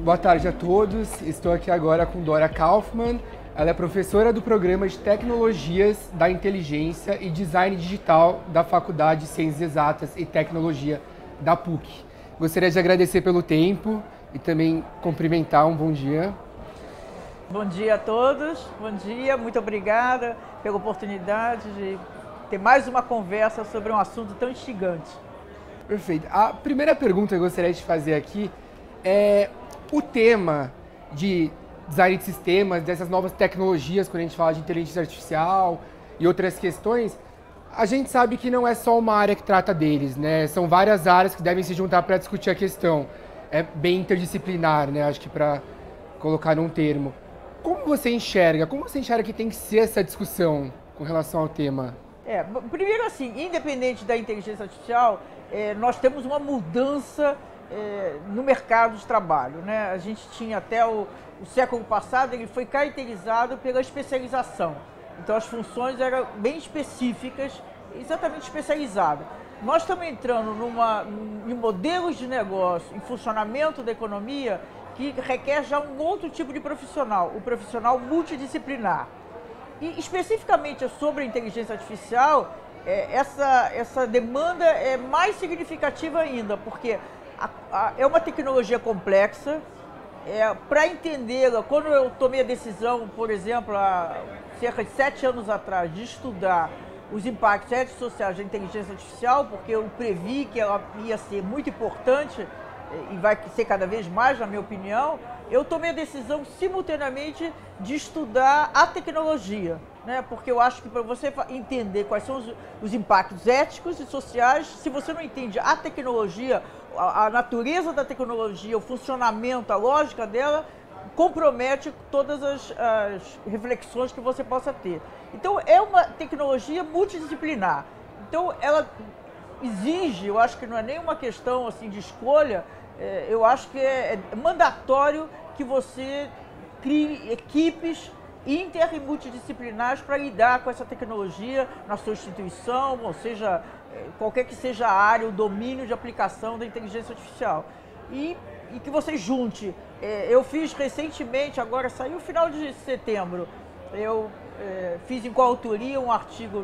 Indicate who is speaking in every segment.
Speaker 1: Boa tarde a todos. Estou aqui agora com Dora Kaufmann. Ela é professora do programa de Tecnologias da Inteligência e Design Digital da Faculdade de Ciências Exatas e Tecnologia da PUC. Gostaria de agradecer pelo tempo e também cumprimentar. Um bom dia.
Speaker 2: Bom dia a todos. Bom dia. Muito obrigada pela oportunidade de ter mais uma conversa sobre um assunto tão instigante.
Speaker 1: Perfeito. A primeira pergunta que eu gostaria de fazer aqui é o tema de design de sistemas, dessas novas tecnologias, quando a gente fala de inteligência artificial e outras questões, a gente sabe que não é só uma área que trata deles, né? São várias áreas que devem se juntar para discutir a questão. É bem interdisciplinar, né? Acho que para colocar num termo. Como você enxerga que tem que ser essa discussão com relação ao tema?
Speaker 2: Primeiro assim, independente da inteligência artificial, nós temos uma mudança no mercado de trabalho, né? A gente tinha até o século passado, ele foi caracterizado pela especialização. Então as funções eram bem específicas, exatamente especializadas. Nós estamos entrando em modelos de negócio, em funcionamento da economia, que requer já um outro tipo de profissional, o profissional multidisciplinar. E especificamente sobre a inteligência artificial, essa demanda é mais significativa ainda, porque é uma tecnologia complexa. Para entendê-la, quando eu tomei a decisão, por exemplo, há cerca de 7 anos atrás, de estudar os impactos éticos e sociais da inteligência artificial, porque eu previ que ela ia ser muito importante e vai ser cada vez mais, na minha opinião, eu tomei a decisão simultaneamente de estudar a tecnologia, né? Porque eu acho que para você entender quais são os impactos éticos e sociais, se você não entende a tecnologia, a natureza da tecnologia, o funcionamento, a lógica dela, compromete todas as reflexões que você possa ter. Então, é uma tecnologia multidisciplinar. Então, ela exige, eu acho que não é nem uma questão assim, de escolha, eu acho que é mandatório que você crie equipes inter e multidisciplinares para lidar com essa tecnologia na sua instituição, ou seja, qualquer que seja a área, o domínio de aplicação da inteligência artificial. E que você junte. Eu fiz recentemente, agora saiu no final de setembro, eu fiz em coautoria um artigo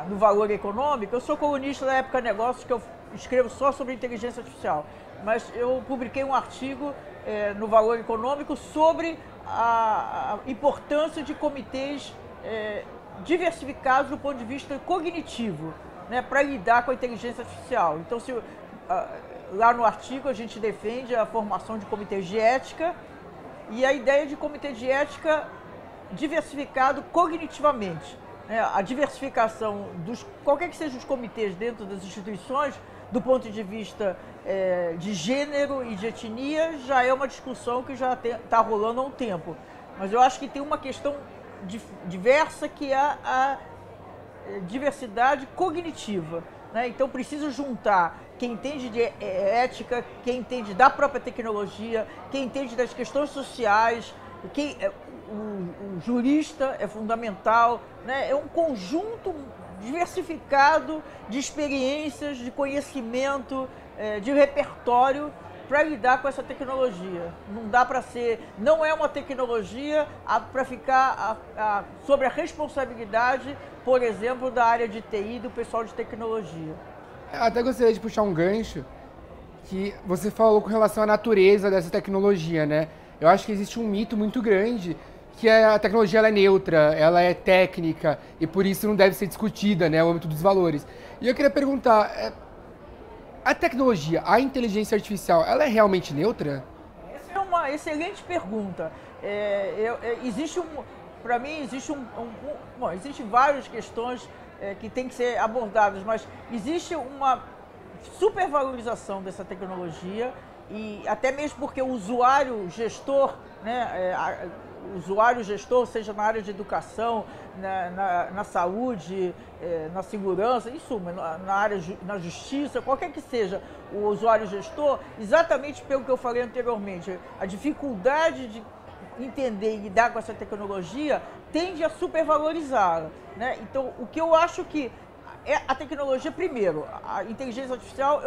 Speaker 2: no Valor Econômico. Eu sou colunista da Época Negócios, que eu escrevo só sobre inteligência artificial, mas eu publiquei um artigo no Valor Econômico sobre a importância de comitês diversificados do ponto de vista cognitivo, né, para lidar com a inteligência artificial. Então, lá no artigo a gente defende a formação de comitês de ética e a ideia de comitê de ética diversificado cognitivamente. A diversificação qualquer que sejam os comitês dentro das instituições, do ponto de vista de gênero e de etnia, já é uma discussão que já está rolando há um tempo. Mas eu acho que tem uma questão diversa, que é a diversidade cognitiva, né? Então precisa juntar quem entende de ética, quem entende da própria tecnologia, quem entende das questões sociais, o jurista é fundamental, né? É um conjunto diversificado de experiências, de conhecimento, de repertório para lidar com essa tecnologia. Não dá para não é uma tecnologia para ficar sobre a responsabilidade, por exemplo, da área de TI, do pessoal de tecnologia.
Speaker 1: Até gostaria de puxar um gancho que você falou com relação à natureza dessa tecnologia, né? Eu acho que existe um mito muito grande que a tecnologia ela é neutra, ela é técnica e por isso não deve ser discutida, né, o âmbito dos valores. E eu queria perguntar, a tecnologia, a inteligência artificial, ela é realmente neutra?
Speaker 2: Essa é uma excelente pergunta. Para mim, existem várias questões que têm que ser abordadas, mas existe uma supervalorização dessa tecnologia e até mesmo porque o usuário gestor, né, usuário gestor, seja na área de educação, na saúde, na segurança, em suma, na justiça, qualquer que seja o usuário gestor, exatamente pelo que eu falei anteriormente, a dificuldade de entender e lidar com essa tecnologia tende a supervalorizá-la, né? Então, o que eu acho que a tecnologia, primeiro, a inteligência artificial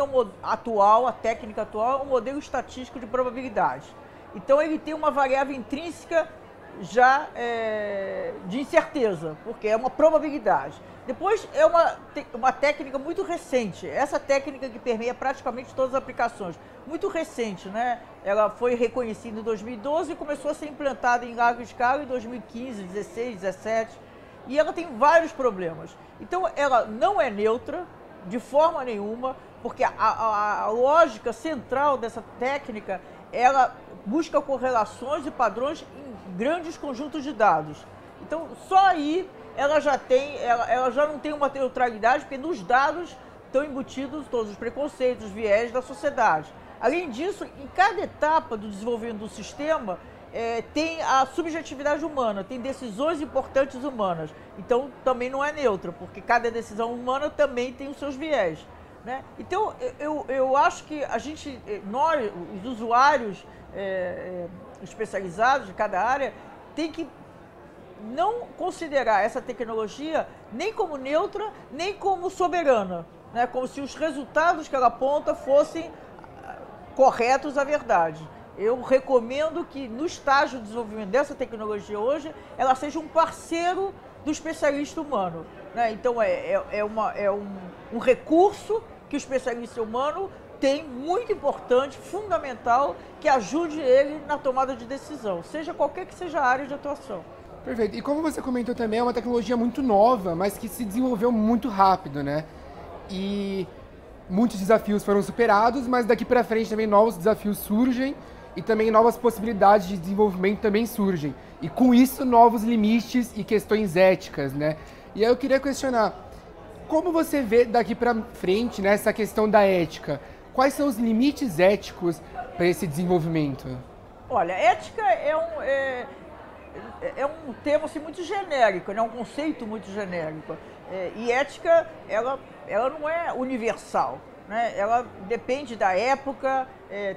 Speaker 2: a técnica atual é um modelo estatístico de probabilidade. Então ele tem uma variável intrínseca já de incerteza, porque é uma probabilidade. Depois é uma técnica muito recente, essa técnica que permeia praticamente todas as aplicações, muito recente, né? Ela foi reconhecida em 2012 e começou a ser implantada em larga escala em 2015, 16, 17, e ela tem vários problemas. Então ela não é neutra de forma nenhuma, porque a lógica central dessa técnica, ela busca correlações e padrões em grandes conjuntos de dados. Então só aí ela já não tem uma neutralidade, porque nos dados estão embutidos todos os preconceitos, os viés da sociedade. Além disso, em cada etapa do desenvolvimento do sistema, tem a subjetividade humana, tem decisões importantes humanas. Então também não é neutra, porque cada decisão humana também tem os seus viés, né? Então eu acho que nós, os usuários especializados de cada área, tem que não considerar essa tecnologia nem como neutra, nem como soberana, né? Como se os resultados que ela aponta fossem corretos à verdade. Eu recomendo que no estágio de desenvolvimento dessa tecnologia hoje, ela seja um parceiro do especialista humano, né? Então um recurso que o especialista humano tem, muito importante, fundamental, que ajude ele na tomada de decisão, seja qualquer que seja a área de atuação.
Speaker 1: Perfeito. E como você comentou também, é uma tecnologia muito nova, mas que se desenvolveu muito rápido, né? E muitos desafios foram superados, mas daqui para frente também novos desafios surgem e também novas possibilidades de desenvolvimento também surgem. E com isso, novos limites e questões éticas, né? E aí eu queria questionar, como você vê daqui para frente, né, essa questão da ética? Quais são os limites éticos para esse desenvolvimento?
Speaker 2: Olha, ética é um termo assim, muito genérico, né? Um conceito muito genérico. E ética, ela não é universal, né? Ela depende da época,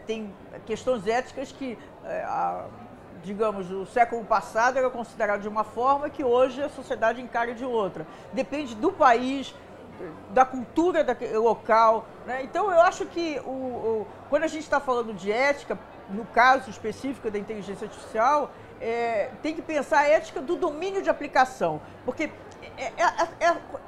Speaker 2: tem questões éticas que, digamos, o século passado era considerado de uma forma que hoje a sociedade encara de outra. Depende do país, da cultura local, né? Então eu acho que quando a gente está falando de ética, no caso específico da inteligência artificial, tem que pensar a ética do domínio de aplicação, porque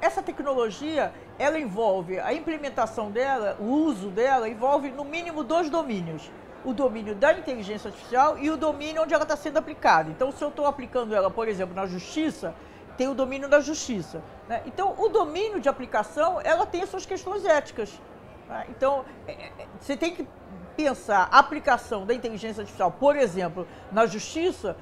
Speaker 2: essa tecnologia, ela envolve a implementação dela, o uso dela, envolve no mínimo dois domínios. O domínio da inteligência artificial e o domínio onde ela está sendo aplicada. Então, se eu estou aplicando ela, por exemplo, na justiça, tem o domínio da justiça, né? Então, o domínio de aplicação, ela tem as suas questões éticas, né? Então, você tem que pensar a aplicação da inteligência artificial, por exemplo, na justiça,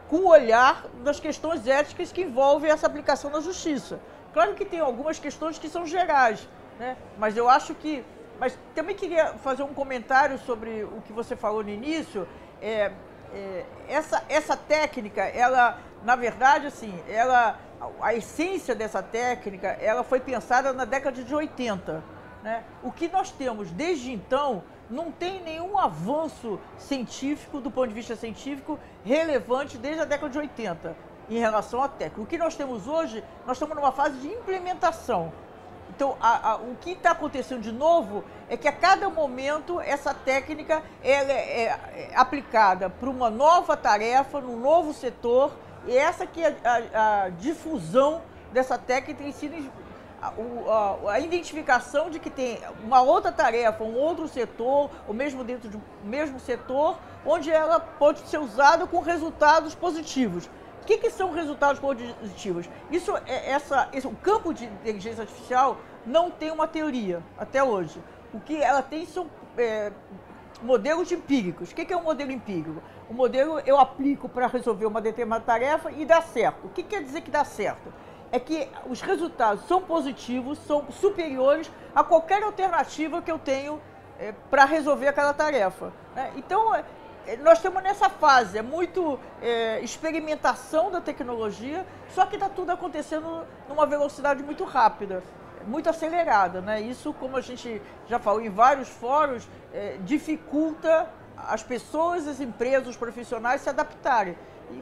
Speaker 2: com o olhar das questões éticas que envolvem essa aplicação na justiça. Claro que tem algumas questões que são gerais, né? Mas eu acho que... Mas também queria fazer um comentário sobre o que você falou no início. Essa técnica, ela, na verdade, assim, a essência dessa técnica, ela foi pensada na década de 80, né? O que nós temos desde então não tem nenhum avanço científico, do ponto de vista científico, relevante desde a década de 80 em relação à técnica. O que nós temos hoje, nós estamos numa fase de implementação. Então, o que está acontecendo de novo é que a cada momento essa técnica é aplicada para uma nova tarefa, num novo setor, e essa que é a difusão dessa técnica tem sido a identificação de que tem uma outra tarefa, um outro setor, ou mesmo dentro do mesmo setor, onde ela pode ser usada com resultados positivos. O que são resultados positivos? O campo de inteligência artificial não tem uma teoria até hoje. O que ela tem são modelos empíricos. O que é um modelo empírico? O modelo eu aplico para resolver uma determinada tarefa e dá certo. O que quer dizer que dá certo? É que os resultados são positivos, são superiores a qualquer alternativa que eu tenho para resolver aquela tarefa, né? Então, nós estamos nessa fase, é muito experimentação da tecnologia, só que está tudo acontecendo numa velocidade muito rápida, muito acelerada, né? Isso, como a gente já falou em vários fóruns, dificulta as pessoas, as empresas, os profissionais se adaptarem.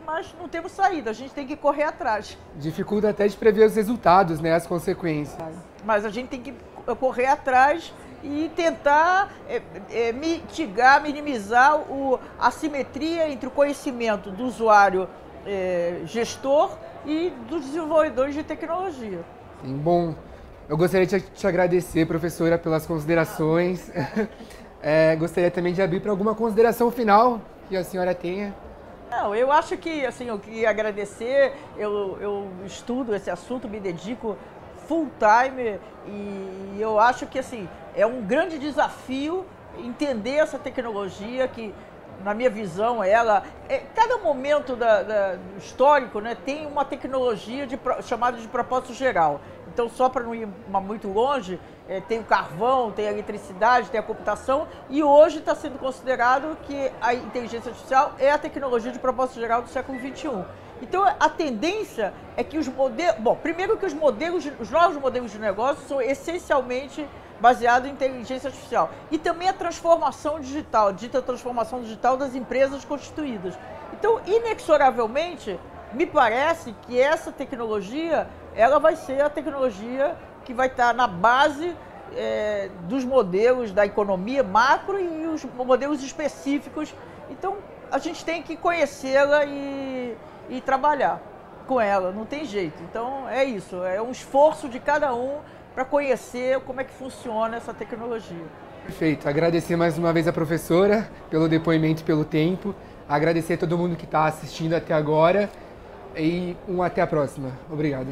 Speaker 2: mas não temos saída, a gente tem que correr atrás.
Speaker 1: Dificulta até de prever os resultados, né, as consequências.
Speaker 2: Mas a gente tem que correr atrás e tentar mitigar, minimizar a assimetria entre o conhecimento do usuário gestor e dos desenvolvedores de tecnologia.
Speaker 1: Sim, bom, eu gostaria de te agradecer, professora, pelas considerações. Gostaria também de abrir para alguma consideração final que a senhora tenha.
Speaker 2: Não, eu acho que, assim, eu queria agradecer, eu estudo esse assunto, me dedico full time e eu acho que, assim, é um grande desafio entender essa tecnologia que, na minha visão, cada momento histórico, né, tem uma tecnologia chamada de propósito geral. Então, só para não ir muito longe, tem o carvão, tem a eletricidade, tem a computação, e hoje está sendo considerado que a inteligência artificial é a tecnologia de propósito geral do século XXI. Então, a tendência é que os modelos... Bom, primeiro que os novos modelos de negócio são essencialmente baseados em inteligência artificial. E também a transformação digital, a dita transformação digital das empresas constituídas. Então, inexoravelmente, me parece que essa tecnologia, ela vai ser a tecnologia que vai estar na base dos modelos da economia macro e os modelos específicos. Então, a gente tem que conhecê-la e trabalhar com ela, não tem jeito. Então, é isso, é um esforço de cada um para conhecer como é que funciona essa tecnologia.
Speaker 1: Perfeito, agradecer mais uma vez a professora pelo depoimento e pelo tempo, agradecer a todo mundo que está assistindo até agora e até a próxima. Obrigado.